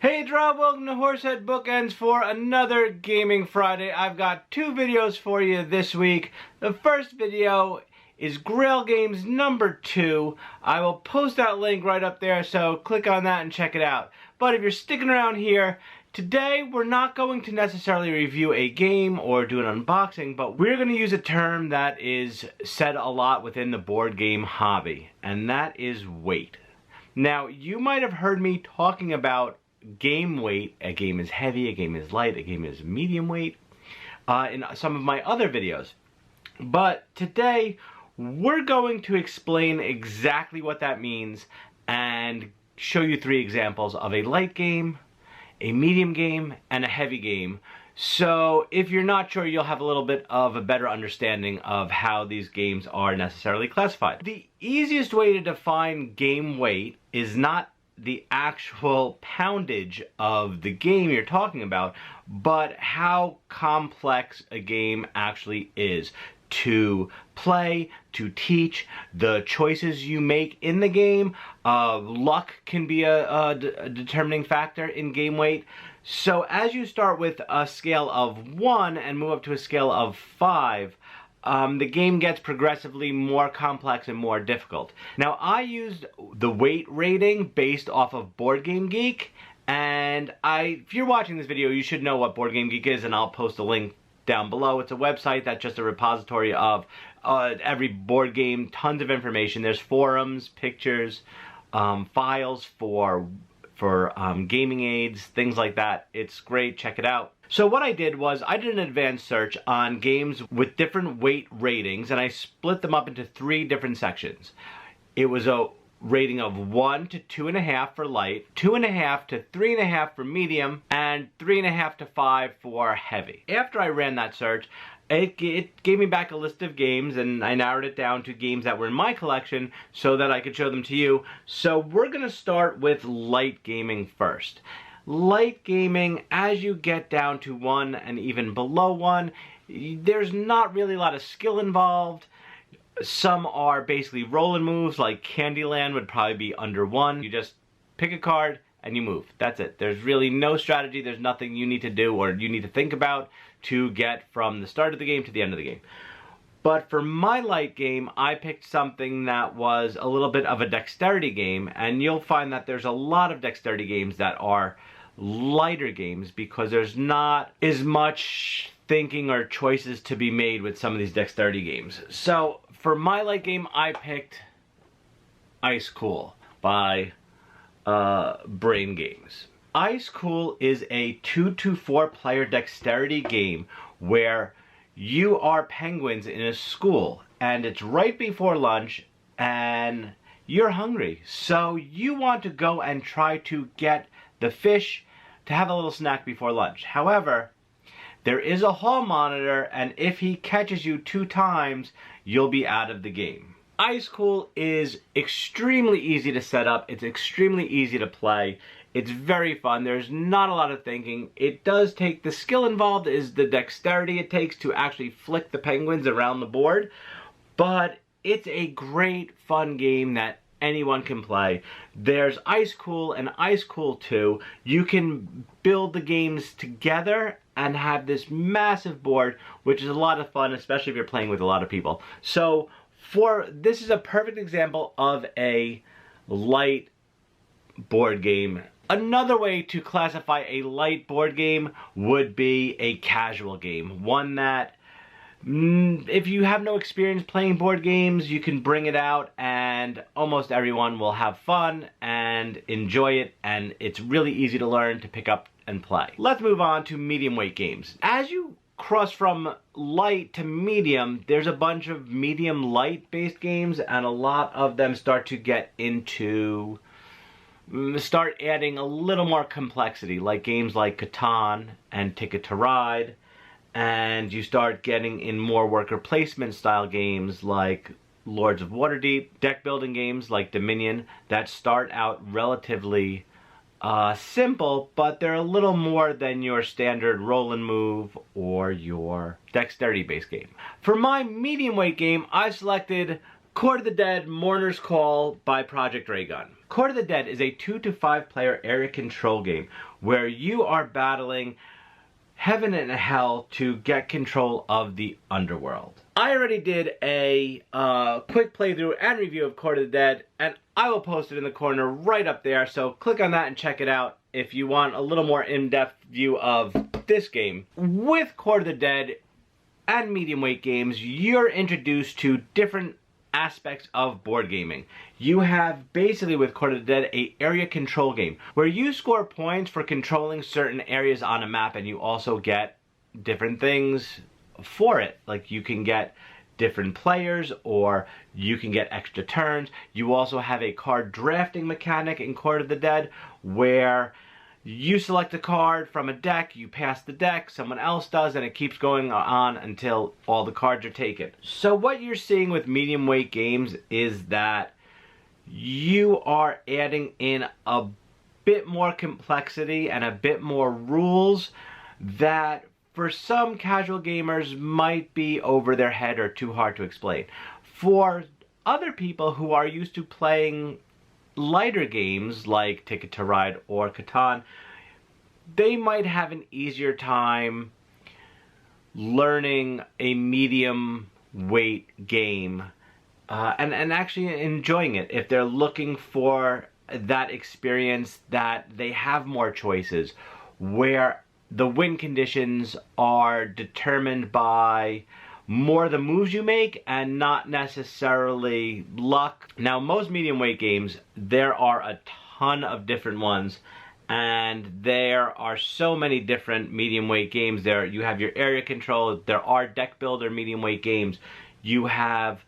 Hey Rob, welcome to Horsehead Bookends for another Gaming Friday. I've got two videos for you this week. The first video is Grail Games number 2. I will post that link right up there, so click on that and check it out. But if you're sticking around here, today we're not going to necessarily review a game or do an unboxing, but we're going to use a term that is said a lot within the board game hobby, and that is weight. Now, you might have heard me talking about game weight. A game is heavy, a game is light, a game is medium weight in some of my other videos. But today we're going to explain exactly what that means and show you 3 examples of a light game, a medium game, and a heavy game. So if you're not sure, you'll have a little bit of a better understanding of how these games are necessarily classified. The easiest way to define game weight is not the actual poundage of the game you're talking about, but how complex a game actually is to play, to teach, the choices you make in the game. Luck can be a determining factor in game weight. So as you start with a scale of 1 and move up to a scale of 5, the game gets progressively more complex and more difficult. Now, I used the weight rating based off of Boardgame Geek, and if you're watching this video, you should know what Boardgame Geek is, and I'll post a link down below. It's a website that's just a repository of every board game, tons of information. There's forums, pictures, files for gaming aids, things like that. It's great, check it out. So what I did was I did an advanced search on games with different weight ratings, and I split them up into 3 different sections. It was a rating of 1 to 2.5 for light, 2.5 to 3.5 for medium, and 3.5 to 5 for heavy. After I ran that search, it gave me back a list of games, and I narrowed it down to games that were in my collection so that I could show them to you. So we're going to start with light gaming first. Light gaming, as you get down to 1 and even below 1, there's not really a lot of skill involved. Some are basically roll-and moves, like Candyland would probably be under 1. You just pick a card and you move. That's it. There's really no strategy. There's nothing you need to do or you need to think about to get from the start of the game to the end of the game. But for my light game, I picked something that was a little bit of a dexterity game, and you'll find that there's a lot of dexterity games that are lighter games because there's not as much thinking or choices to be made with some of these dexterity games. So for my light game, I picked Ice Cool by Brain Games. Ice Cool is a 2 to 4 player dexterity game where you are penguins in a school, and it's right before lunch, and you're hungry. So you want to go and try to get the fish to have a little snack before lunch. However, there is a hall monitor, and if he catches you 2 times, you'll be out of the game. Ice Cool is extremely easy to set up. It's extremely easy to play. It's very fun. There's not a lot of thinking. It does take, the skill involved is the dexterity it takes to actually flick the penguins around the board. But it's a great, fun game that anyone can play. There's Ice Cool and Ice Cool 2. You can build the games together and have this massive board, which is a lot of fun, especially if you're playing with a lot of people. So this is a perfect example of a light board game. Another way to classify a light board game would be a casual game. One that, if you have no experience playing board games, you can bring it out and almost everyone will have fun and enjoy it, and it's really easy to learn, to pick up and play. Let's move on to medium weight games. As you cross from light to medium, there's a bunch of medium light based games, and a lot of them start to get into start adding a little more complexity, like games like Catan and Ticket to Ride, and you start getting in more worker placement style games like Lords of Waterdeep, deck building games like Dominion that start out relatively simple, but they're a little more than your standard roll and move or your dexterity based game. For my medium weight game, I selected Court of the Dead Mourner's Call by Project Raygun. Court of the Dead is a 2 to 5 player area control game where you are battling heaven and hell to get control of the underworld. I already did a quick playthrough and review of Court of the Dead, and I will post it in the corner right up there, so click on that and check it out if you want a little more in-depth view of this game. With Court of the Dead and medium weight games, you're introduced to different aspects of board gaming. You have basically with Court of the Dead a area control game where you score points for controlling certain areas on a map, and you also get different things for it. Like you can get different players, or you can get extra turns. You also have a card drafting mechanic in Court of the Dead where you select a card from a deck, you pass the deck, someone else does, and it keeps going on until all the cards are taken. So what you're seeing with medium weight games is that you are adding in a bit more complexity and a bit more rules that for some casual gamers might be over their head or too hard to explain. For other people who are used to playing lighter games like Ticket to Ride or Catan, they might have an easier time learning a medium weight game and actually enjoying it if they're looking for that experience that they have more choices, where the win conditions are determined by more the moves you make and not necessarily luck. Now, most medium weight games, there are a ton of different ones, and there are so many different medium weight games. There you have your area control, there are deck builder medium weight games, you have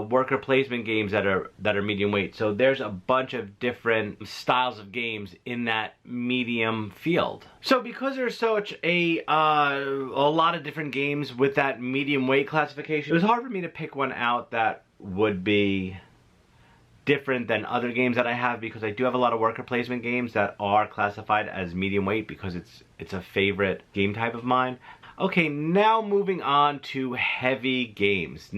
worker placement games that are medium weight. So there's a bunch of different styles of games in that medium field. So because there's such a lot of different games with that medium weight classification, it was hard for me to pick one out that would be different than other games that I have, because I do have a lot of worker placement games that are classified as medium weight because it's a favorite game type of mine. Okay, now moving on to heavy games.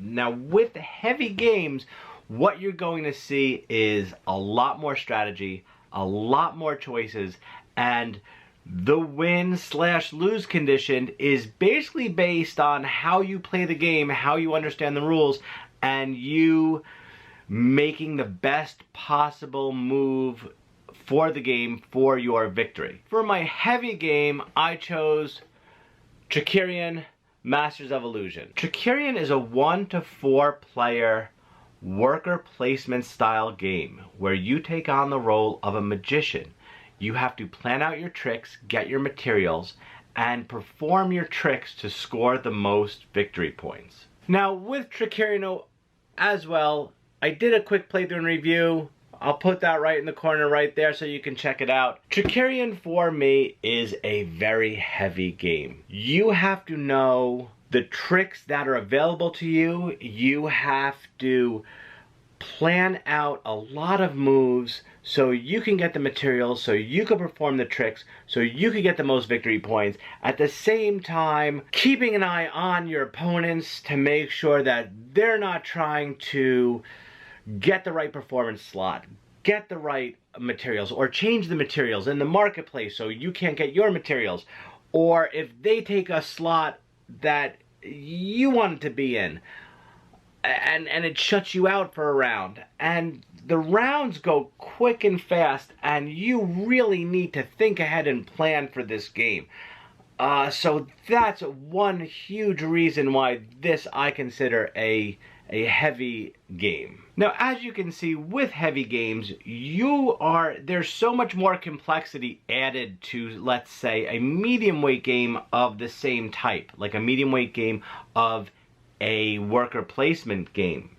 Now with heavy games, what you're going to see is a lot more strategy, a lot more choices, and the win/lose condition is basically based on how you play the game, how you understand the rules, and you making the best possible move for the game for your victory. For my heavy game, I chose Trickerion Masters of Illusion. Trickerion is a 1 to 4 player worker placement style game where you take on the role of a magician. You have to plan out your tricks, get your materials, and perform your tricks to score the most victory points. Now with Trickerion as well, I did a quick playthrough and review. I'll put that right in the corner right there so you can check it out. Trickerion for me is a very heavy game. You have to know the tricks that are available to you. You have to plan out a lot of moves so you can get the materials, so you can perform the tricks, so you can get the most victory points. At the same time, keeping an eye on your opponents to make sure that they're not trying to get the right performance slot, get the right materials, or change the materials in the marketplace so you can't get your materials, or if they take a slot that you want to be in and it shuts you out for a round, and the rounds go quick and fast, and you really need to think ahead and plan for this game. So that's one huge reason why this I consider a heavy game. Now, as you can see with heavy games, there's so much more complexity added to, let's say, a medium weight game of the same type, like a medium weight game of a worker placement game.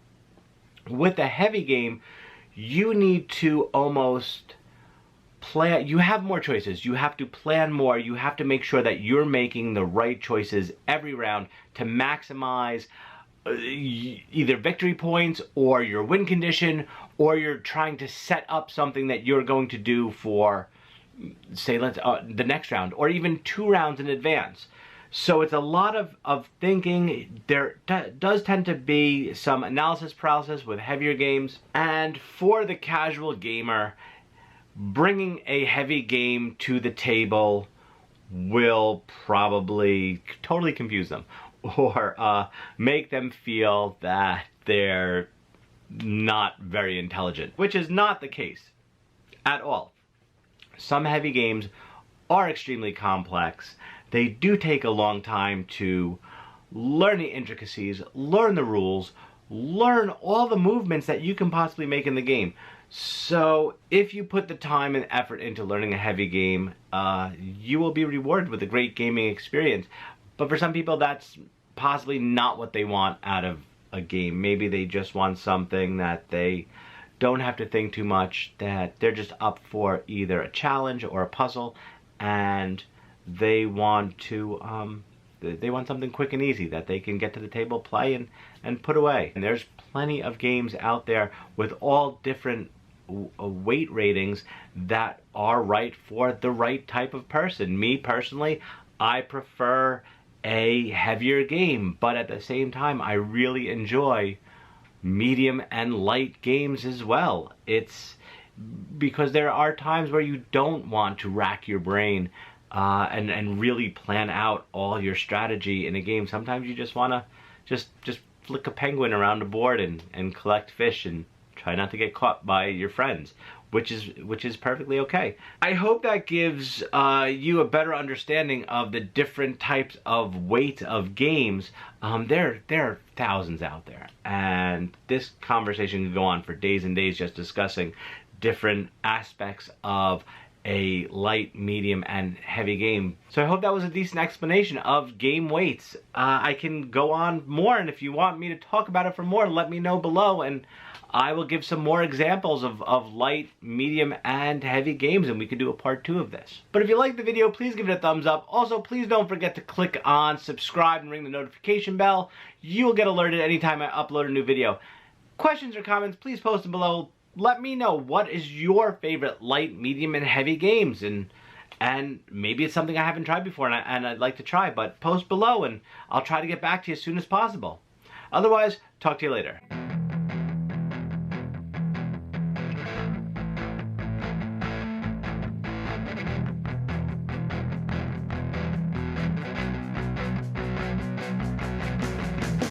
With a heavy game, you need to almost plan. You have more choices. You have to plan more. You have to make sure that you're making the right choices every round to maximize either victory points or your win condition, or you're trying to set up something that you're going to do for, say, the next round, or even 2 rounds in advance. So it's a lot of thinking. There does tend to be some analysis paralysis with heavier games. And for the casual gamer, bringing a heavy game to the table will probably totally confuse them or make them feel that they're not very intelligent, which is not the case at all. Some heavy games are extremely complex. They do take a long time to learn the intricacies, learn the rules, learn all the movements that you can possibly make in the game. So if you put the time and effort into learning a heavy game, you will be rewarded with a great gaming experience. But for some people, that's possibly not what they want out of a game. Maybe they just want something that they don't have to think too much, that they're just up for either a challenge or a puzzle, and they want to they want something quick and easy that they can get to the table, play, and put away. And there's plenty of games out there with all different weight ratings that are right for the right type of person. Me personally, I prefer a heavier game, but at the same time I really enjoy medium and light games as well. It's because there are times where you don't want to rack your brain and really plan out all your strategy in a game. Sometimes you just want to just flick a penguin around a board and collect fish and try not to get caught by your friends, which is perfectly okay. I hope that gives you a better understanding of the different types of weight of games. There are thousands out there, and this conversation can go on for days and days just discussing different aspects of a light, medium, and heavy game. So I hope that was a decent explanation of game weights. I can go on more, and if you want me to talk about it for more, let me know below, and I will give some more examples of light, medium, and heavy games, and we can do a part 2 of this. But if you liked the video, please give it a thumbs up. Also, please don't forget to click on subscribe and ring the notification bell. You will get alerted anytime I upload a new video. Questions or comments, please post them below. Let me know, what is your favorite light, medium, and heavy games, and maybe it's something I haven't tried before and I'd like to try, but post below and I'll try to get back to you as soon as possible. Otherwise, talk to you later.